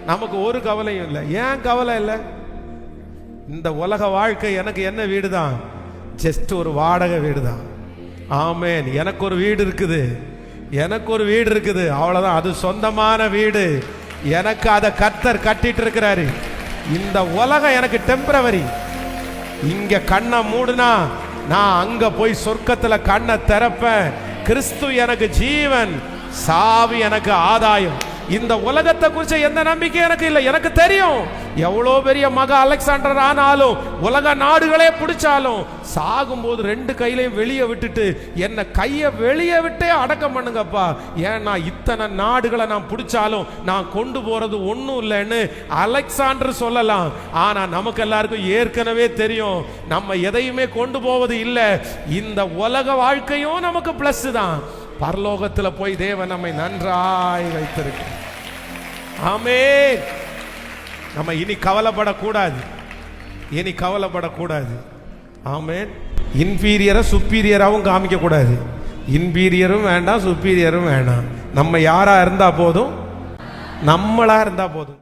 நமக்கு ஒரு கவலையும் இல்லை. ஏன் கவலை இல்லை? இந்த உலக வாழ்க்கை எனக்கு என்ன வீடு தான்? ஜஸ்ட் ஒரு வாடகை வீடு தான். ஆமேன். எனக்கு ஒரு வீடு இருக்குது, எனக்கு ஒரு வீடு இருக்குது, அவ்வளவுதான். அது சொந்தமான வீடு. எனக்கு அதை கர்த்தர் கட்டிட்டு இருக்கிறாரு. இந்த உலகம் எனக்கு டெம்பரவரி. இங்க கண்ணை மூடுனா நான் அங்க போய் சொர்க்கத்துல கண்ணை திறப்பேன். கிறிஸ்து எனக்கு ஜீவன், சாவி எனக்கு ஆதாயம். இந்த உலகத்தை குறிச்ச எந்த நம்பிக்கை எனக்கு இல்லை. எனக்கு தெரியும், எவ்வளோ பெரிய மகா அலெக்சாண்டர் ஆனாலும் உலக நாடுகளே பிடிச்சாலும் சாகும்போது 2 கையிலையும் வெளியே விட்டுட்டு என்னை கையை வெளியே விட்டே அடக்கம் பண்ணுங்கப்பா. ஏன்னா இத்தனை நாடுகளை நான் பிடிச்சாலும் நான் கொண்டு போறது ஒன்றும் இல்லைன்னு அலெக்சாண்டர் சொல்லலாம். ஆனா நமக்கு எல்லாருக்கும் ஏற்கனவே தெரியும், நம்ம எதையுமே கொண்டு போவது இல்லை. இந்த உலக வாழ்க்கையும் நமக்கு பிளஸ் தான். பரலோகத்தில் போய் தேவன் நம்மை நன்றாய் வைத்திருக்கு. ஆமென். நம்ம இனி கவலைப்படக்கூடாது, இனி கவலைப்படக்கூடாது. ஆமென். இன்பீரியரை சுப்பீரியராகவும் காமிக்க கூடாது. இன்பீரியரும் வேண்டாம், சுப்பீரியரும் வேண்டாம். நம்ம யாரா இருந்தா போதும், நம்மளா இருந்தா போதும்.